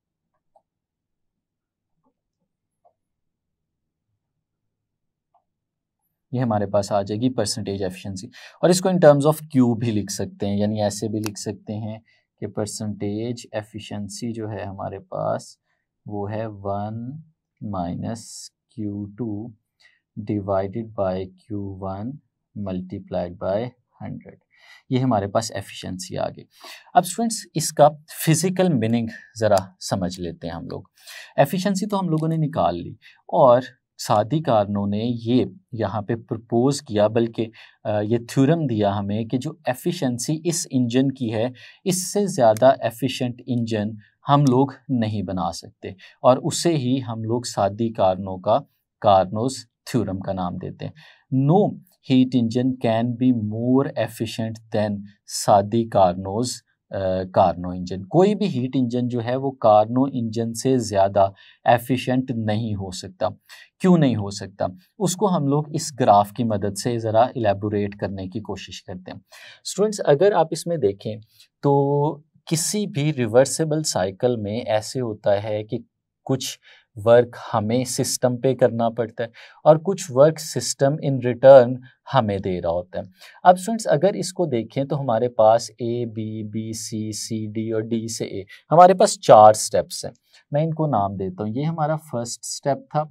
ये हमारे पास आ जाएगी परसेंटेज एफिशिएंसी, और इसको इन टर्म्स ऑफ Q भी लिख सकते हैं, यानी ऐसे भी लिख सकते हैं कि परसेंटेज एफिशिएंसी जो है हमारे पास वो है 1 minus Q2 divided by Q1 multiplied by 100। ये हमारे पास एफिशिएंसी आ गई। अब स्टूडेंट्स इसका फिजिकल मीनिंग ज़रा समझ लेते हैं हम लोग। एफिशिएंसी तो हम लोगों ने निकाल ली, और सादी कारनों ने ये यहाँ पे प्रपोज किया, बल्कि ये थ्योरम दिया हमें कि जो एफिशिएंसी इस इंजन की है, इससे ज़्यादा एफिशिएंट इंजन हम लोग नहीं बना सकते, और उसे ही हम लोग सादी कारनों का कार्नोज थ्योरम का नाम देते हैं। No heat engine can be more efficient than Sadi Carnot's Karnaugh engine. कोई भी हीट इंजन जो है वो कार्नो इंजन से ज़्यादा एफिशिएंट नहीं हो सकता। क्यों नहीं हो सकता, उसको हम लोग इस ग्राफ की मदद से ज़रा इलेबोरेट करने की कोशिश करते हैं। स्टूडेंट्स अगर आप इसमें देखें तो किसी भी रिवर्सिबल साइकिल में ऐसे होता है कि कुछ वर्क हमें सिस्टम पे करना पड़ता है और कुछ वर्क सिस्टम इन रिटर्न हमें दे रहा होता है। अब स्टूडेंट्स अगर इसको देखें तो हमारे पास ABBCCD और D से A हमारे पास 4 स्टेप्स हैं। मैं इनको नाम देता हूँ। ये हमारा फर्स्ट स्टेप था,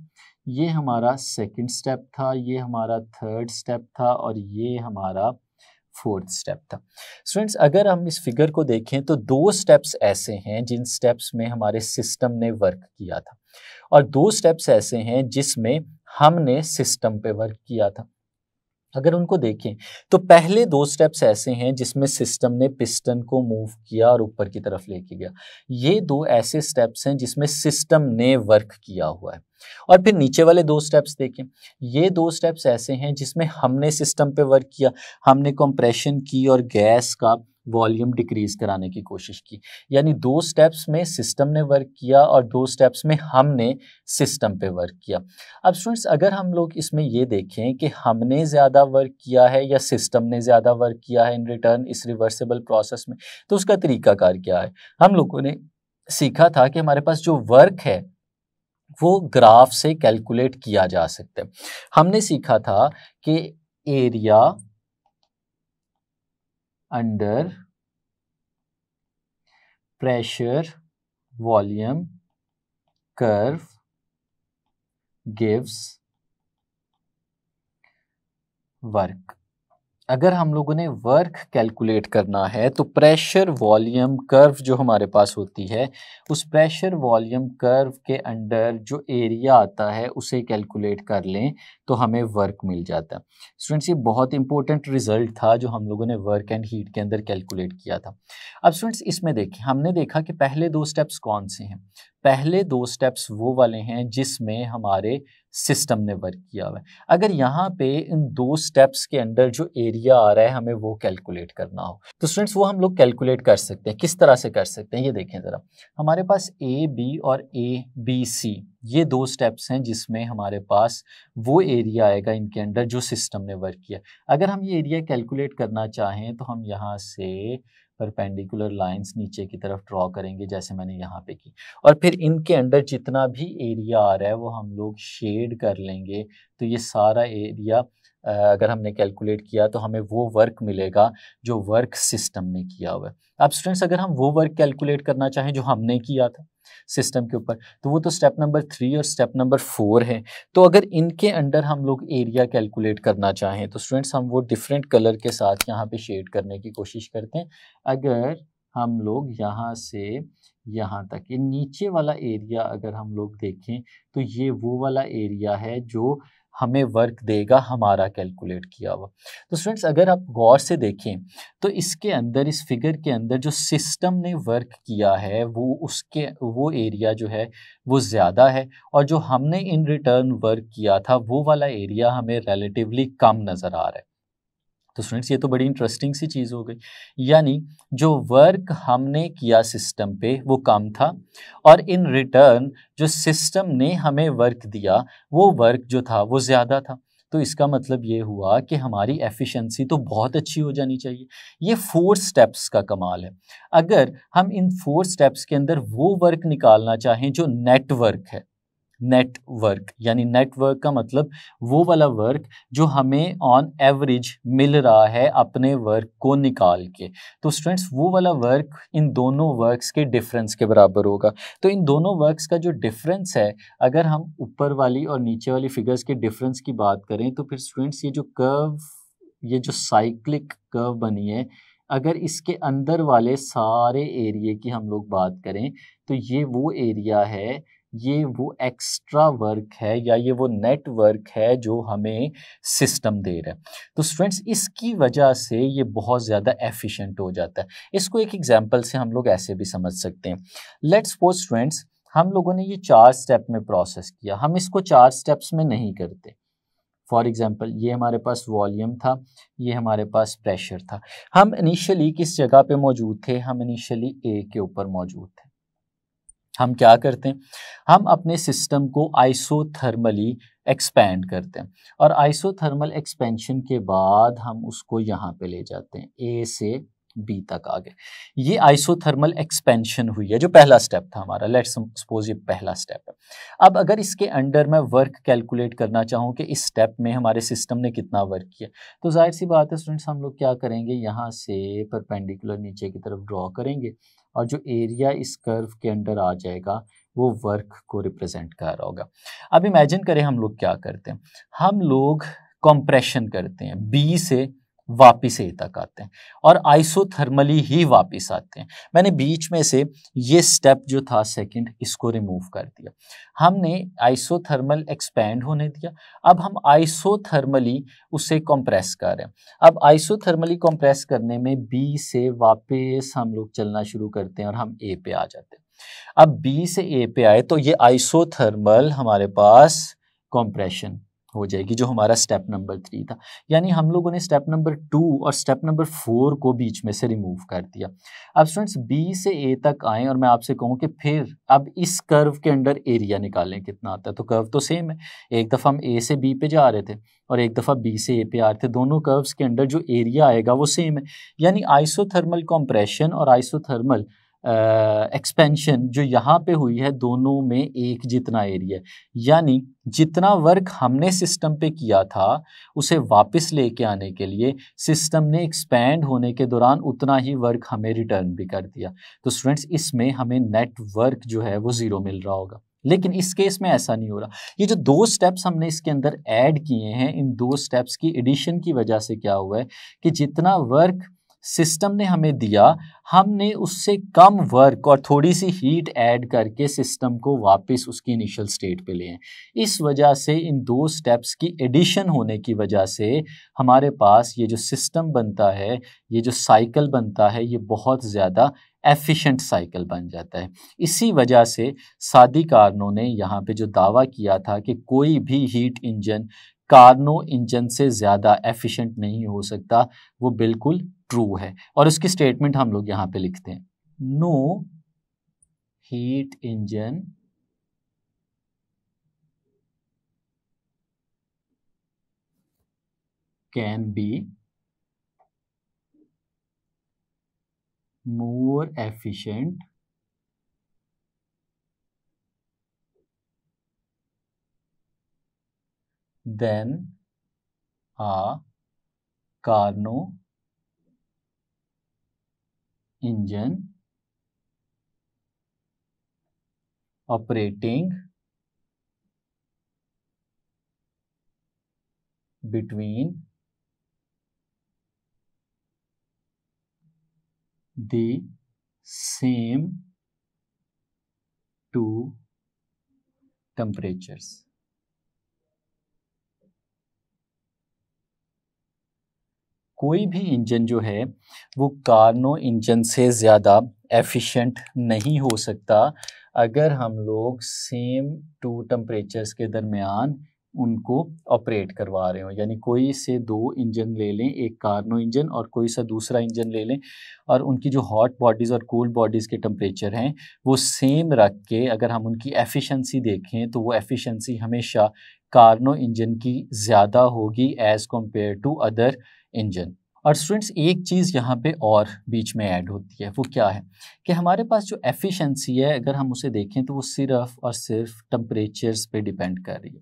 ये हमारा सेकंड स्टेप था, ये हमारा थर्ड स्टेप था, और ये हमारा फोर्थ स्टेप था। स्टूडेंट्स अगर हम इस फिगर को देखें तो 2 स्टेप्स ऐसे हैं जिन स्टेप्स में हमारे सिस्टम ने वर्क किया था, और 2 स्टेप्स ऐसे हैं जिसमें हमने सिस्टम पे वर्क किया था। अगर उनको देखें तो पहले 2 स्टेप्स ऐसे हैं जिसमें सिस्टम ने पिस्टन को मूव किया और ऊपर की तरफ लेके गया। ये 2 ऐसे स्टेप्स हैं जिसमें सिस्टम ने वर्क किया हुआ है। और फिर नीचे वाले 2 स्टेप्स देखें, ये 2 स्टेप्स ऐसे हैं जिसमें हमने सिस्टम पे वर्क किया, हमने कंप्रेशन की और गैस का वॉल्यूम डिक्रीज कराने की कोशिश की। यानी 2 स्टेप्स में सिस्टम ने वर्क किया और 2 स्टेप्स में हमने सिस्टम पे वर्क किया। अब स्टूडेंट्स अगर हम लोग इसमें ये देखें कि हमने ज़्यादा वर्क किया है या सिस्टम ने ज़्यादा वर्क किया है इन रिटर्न इस रिवर्सिबल प्रोसेस में, तो उसका तरीकाकार क्या है। हम लोगों ने सीखा था कि हमारे पास जो वर्क है वो ग्राफ से कैलकुलेट किया जा सकता है। हमने सीखा था कि area under pressure volume curve gives work. अगर हम लोगों ने वर्क कैलकुलेट करना है तो प्रेशर वॉल्यूम कर्व जो हमारे पास होती है, उस प्रेशर वॉल्यूम कर्व के अंडर जो एरिया आता है उसे कैलकुलेट कर लें तो हमें वर्क मिल जाता है। स्टूडेंट्स, ये बहुत इंपॉर्टेंट रिजल्ट था जो हम लोगों ने वर्क एंड हीट के अंदर कैलकुलेट किया था। अब स्टूडेंट्स, इसमें देखिए, हमने देखा कि पहले दो स्टेप्स कौन से हैं। पहले दो स्टेप्स वो वाले हैं जिसमें हमारे सिस्टम ने वर्क किया हुआ है। अगर यहाँ पे इन दो स्टेप्स के अंदर जो एरिया आ रहा है हमें वो कैलकुलेट करना हो तो स्टूडेंट्स वो हम लोग कैलकुलेट कर सकते हैं। किस तरह से कर सकते हैं ये देखें ज़रा। हमारे पास ए बी और ए बी सी ये दो स्टेप्स हैं जिसमें हमारे पास वो एरिया आएगा इनके अंदर जो सिस्टम ने वर्क किया। अगर हम ये एरिया कैलकुलेट करना चाहें तो हम यहाँ से परपेंडिकुलर लाइंस नीचे की तरफ ड्रॉ करेंगे जैसे मैंने यहाँ पे की, और फिर इनके अंदर जितना भी एरिया आ रहा है वो हम लोग शेड कर लेंगे। तो ये सारा एरिया अगर हमने कैलकुलेट किया तो हमें वो वर्क मिलेगा जो वर्क सिस्टम ने किया हुआ है। अब स्टूडेंट्स, अगर हम वो वर्क कैलकुलेट करना चाहें जो हमने किया था सिस्टम के ऊपर तो वो तो स्टेप नंबर 3 और स्टेप नंबर 4 है। तो अगर इनके अंडर हम लोग एरिया कैलकुलेट करना चाहें तो स्टूडेंट्स हम वो डिफरेंट कलर के साथ यहाँ पे शेड करने की कोशिश करते हैं। अगर हम लोग यहाँ से यहाँ तक ये नीचे वाला एरिया अगर हम लोग देखें तो ये वो वाला एरिया है जो हमें वर्क देगा हमारा कैलकुलेट किया हुआ। तो स्टूडेंट्स, अगर आप गौर से देखें तो इसके अंदर, इस फिगर के अंदर जो सिस्टम ने वर्क किया है वो एरिया जो है वो ज़्यादा है, और जो हमने इन रिटर्न वर्क किया था वो वाला एरिया हमें रिलेटिवली कम नज़र आ रहा है। तो स्टूडेंट्स, ये तो बड़ी इंटरेस्टिंग सी चीज़ हो गई। यानी जो वर्क हमने किया सिस्टम पे वो कम था, और इन रिटर्न जो सिस्टम ने हमें वर्क दिया वो वर्क जो था वो ज़्यादा था। तो इसका मतलब ये हुआ कि हमारी एफिशिएंसी तो बहुत अच्छी हो जानी चाहिए। ये 4 स्टेप्स का कमाल है। अगर हम इन 4 स्टेप्स के अंदर वो वर्क निकालना चाहें जो नेट वर्क है, नेटवर्क यानी नेटवर्क का मतलब वो वाला वर्क जो हमें ऑन एवरेज मिल रहा है अपने वर्क को निकाल के, तो स्टूडेंट्स वो वाला वर्क इन दोनों वर्क्स के डिफरेंस के बराबर होगा। तो इन दोनों वर्क्स का जो डिफरेंस है, अगर हम ऊपर वाली और नीचे वाली फिगर्स के डिफरेंस की बात करें तो फिर स्टूडेंट्स ये जो कर्व, ये जो साइक्लिक कर्व बनी है, अगर इसके अंदर वाले सारे एरिया की हम लोग बात करें तो ये वो एरिया है, ये वो एक्स्ट्रा वर्क है या ये वो नेट वर्क है जो हमें सिस्टम दे रहा है। तो स्टूडेंट्स, इसकी वजह से ये बहुत ज़्यादा एफिशिएंट हो जाता है। इसको एक एग्जांपल से हम लोग ऐसे भी समझ सकते हैं। लेट्स सपोज स्टूडेंट्स, हम लोगों ने ये 4 स्टेप में प्रोसेस किया, हम इसको 4 स्टेप्स में नहीं करते। फॉर एग्जाम्पल, ये हमारे पास वॉल्यूम था, ये हमारे पास प्रेशर था। हम इनिशियली किस जगह पे मौजूद थे? हम इनिशियली ए के ऊपर मौजूद थे। हम क्या करते हैं? हम अपने सिस्टम को आइसोथर्मली एक्सपेंड करते हैं, और आइसोथर्मल एक्सपेंशन के बाद हम उसको यहाँ पे ले जाते हैं, ए से बी तक आ गए। ये आइसोथर्मल एक्सपेंशन हुई है, जो पहला स्टेप था हमारा। लेट्स सपोज ये पहला स्टेप है। अब अगर इसके अंडर मैं वर्क कैलकुलेट करना चाहूँ कि इस स्टेप में हमारे सिस्टम ने कितना वर्क किया, तो जाहिर सी बात है स्टूडेंट्स, हम लोग क्या करेंगे, यहाँ से परपेंडिकुलर नीचे की तरफ ड्रॉ करेंगे, और जो एरिया इस कर्व के अंडर आ जाएगा वो वर्क को रिप्रेजेंट कर रहा होगा। अब इमेजिन करें हम लोग क्या करते हैं, हम लोग कंप्रेशन करते हैं, बी से वापिस ए तक आते हैं और आइसोथर्मली ही वापिस आते हैं। मैंने बीच में से ये स्टेप जो था सेकंड, इसको रिमूव कर दिया। हमने आइसोथर्मल एक्सपेंड होने दिया, अब हम आइसोथर्मली उसे कंप्रेस कर रहे हैं। अब आइसोथर्मली कंप्रेस करने में बी से वापस हम लोग चलना शुरू करते हैं और हम ए पे आ जाते हैं। अब बी से ए पे आए तो ये आइसोथर्मल हमारे पास कंप्रेशन हो जाएगी, जो हमारा स्टेप नंबर 3 था। यानी हम लोगों ने स्टेप नंबर 2 और स्टेप नंबर 4 को बीच में से रिमूव कर दिया। अब स्टूडेंट्स, बी से ए तक आएँ और मैं आपसे कहूँ कि फिर अब इस कर्व के अंडर एरिया निकालें कितना आता है, तो कर्व तो सेम है। एक दफ़ा हम ए से बी पे जा रहे थे और एक दफ़ा बी से ए पे आ रहे थे, दोनों कर्व्स के अंडर जो एरिया आएगा वो सेम है। यानी आइसोथर्मल कंप्रेशन और आइसोथर्मल एक्सपेंशन जो यहाँ पे हुई है, दोनों में एक जितना एरिया है। यानी जितना वर्क हमने सिस्टम पे किया था उसे वापस लेके आने के लिए सिस्टम ने एक्सपैंड होने के दौरान उतना ही वर्क हमें रिटर्न भी कर दिया। तो स्टूडेंट्स, इसमें हमें नेट वर्क जो है वो 0 मिल रहा होगा। लेकिन इस केस में ऐसा नहीं हो रहा। ये जो 2 स्टेप्स हमने इसके अंदर ऐड किए हैं, इन 2 स्टेप्स की एडिशन की वजह से क्या हुआ है कि जितना वर्क सिस्टम ने हमें दिया, हमने उससे कम वर्क और थोड़ी सी हीट ऐड करके सिस्टम को वापस उसकी इनिशियल स्टेट पे ले आए। इस वजह से इन 2 स्टेप्स की एडिशन होने की वजह से हमारे पास ये जो सिस्टम बनता है, ये जो साइकिल बनता है, ये बहुत ज़्यादा एफिशिएंट साइकिल बन जाता है। इसी वजह से सादी कार्नो ने यहाँ पे जो दावा किया था कि कोई भी हीट इंजन कार्नो इंजन से ज़्यादा एफिशिएंट नहीं हो सकता, वो बिल्कुल ट्रू है। और उसकी स्टेटमेंट हम लोग यहाँ पे लिखते हैं, no heat engine can be more efficient than a Carnot engine operating between the same two temperatures। कोई भी इंजन जो है वो कार्नो इंजन से ज़्यादा एफिशिएंट नहीं हो सकता अगर हम लोग सेम 2 टेम्परेचर्स के दरमियान उनको ऑपरेट करवा रहे हो। यानी कोई से 2 इंजन ले लें, एक कार्नो इंजन और कोई सा दूसरा इंजन ले लें, और उनकी जो हॉट बॉडीज़ और कूल बॉडीज़ के टेम्परेचर हैं वो सेम रख के अगर हम उनकी एफिशिएंसी देखें तो वो एफिशिएंसी हमेशा कार्नो इंजन की ज़्यादा होगी as compare to other engine. और स्टूडेंट्स एक चीज़ यहाँ पे और बीच में ऐड होती है, वो क्या है कि हमारे पास जो एफिशिएंसी है अगर हम उसे देखें तो वो सिर्फ और सिर्फ टेम्परेचर्स पे डिपेंड कर रही है।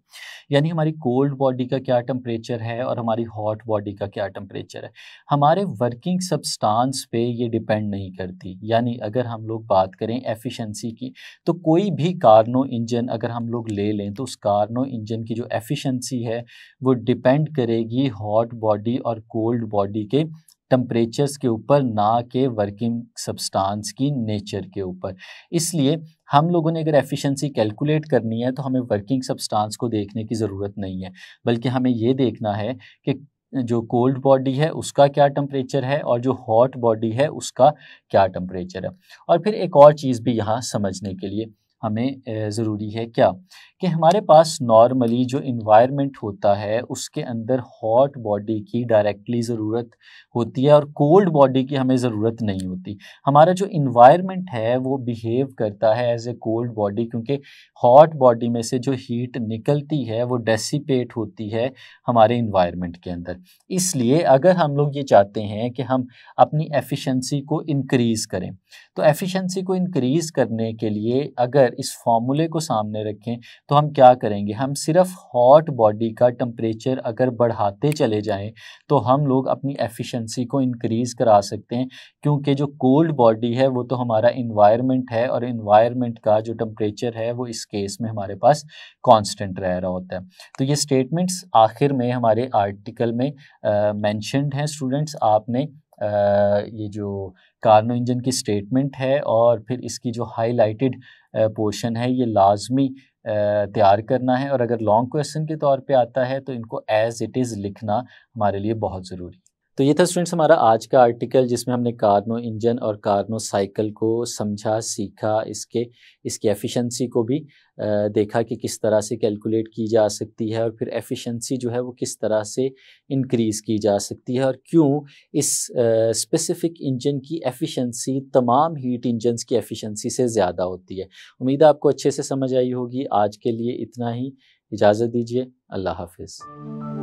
यानी हमारी कोल्ड बॉडी का क्या टेम्परेचर है और हमारी हॉट बॉडी का क्या टेम्परेचर है, हमारे वर्किंग सब्सटेंस पे ये डिपेंड नहीं करती। यानी अगर हम लोग बात करें एफिशिएंसी की तो कोई भी कार्नो इंजन अगर हम लोग ले लें तो उस कार्नो इंजन की जो एफिशिएंसी है वो डिपेंड करेगी हॉट बॉडी और कोल्ड बॉडी के टेम्परेचर्स के ऊपर, ना के वर्किंग सब्सटेंस की नेचर के ऊपर। इसलिए हम लोगों ने अगर एफिशिएंसी कैलकुलेट करनी है तो हमें वर्किंग सब्सटेंस को देखने की ज़रूरत नहीं है, बल्कि हमें ये देखना है कि जो कोल्ड बॉडी है उसका क्या टेम्परेचर है और जो हॉट बॉडी है उसका क्या टेम्परेचर है। और फिर एक और चीज़ भी यहाँ समझने के लिए हमें ज़रूरी है क्या कि हमारे पास नॉर्मली जो इन्वायरमेंट होता है उसके अंदर हॉट बॉडी की डायरेक्टली ज़रूरत होती है और कोल्ड बॉडी की हमें ज़रूरत नहीं होती। हमारा जो इन्वायरमेंट है वो बिहेव करता है एज ए कोल्ड बॉडी, क्योंकि हॉट बॉडी में से जो हीट निकलती है वो डेसिपेट होती है हमारे इन्वायरमेंट के अंदर। इसलिए अगर हम लोग ये चाहते हैं कि हम अपनी एफिशिएंसी को इंक्रीज़ करें तो एफिशिएंसी को इंक्रीज़ करने के लिए अगर इस फॉर्मूले को सामने रखें तो हम क्या करेंगे, हम सिर्फ हॉट बॉडी का टेम्परेचर अगर बढ़ाते चले जाएं तो हम लोग अपनी एफिशिएंसी को इंक्रीज़ करा सकते हैं, क्योंकि जो कोल्ड बॉडी है वो तो हमारा इन्वायरमेंट है और इन्वायरमेंट का जो टेम्परेचर है वो इस केस में हमारे पास कांस्टेंट रह रहा होता है। तो ये स्टेटमेंट्स आखिर में हमारे आर्टिकल में मेंशन्ड हैं। स्टूडेंट्स आपने ये जो कार्नो इंजन की स्टेटमेंट है और फिर इसकी जो हाईलाइटेड पोर्शन है ये लाजमी तैयार करना है, और अगर लॉन्ग क्वेश्चन के तौर पे आता है तो इनको एज़ इट इज़ लिखना हमारे लिए बहुत ज़रूरी है। तो ये था स्टूडेंट्स हमारा आज का आर्टिकल जिसमें हमने कार्नो इंजन और कार्नो साइकिल को समझा, सीखा, इसकी एफिशिएंसी को भी देखा कि किस तरह से कैलकुलेट की जा सकती है और फिर एफिशिएंसी जो है वो किस तरह से इंक्रीज़ की जा सकती है और क्यों इस स्पेसिफ़िक इंजन की एफिशिएंसी तमाम हीट इंजन्स की एफिशिएंसी से ज़्यादा होती है। उम्मीद है आपको अच्छे से समझ आई होगी। आज के लिए इतना ही, इजाज़त दीजिए, अल्लाह हाफ़िज़।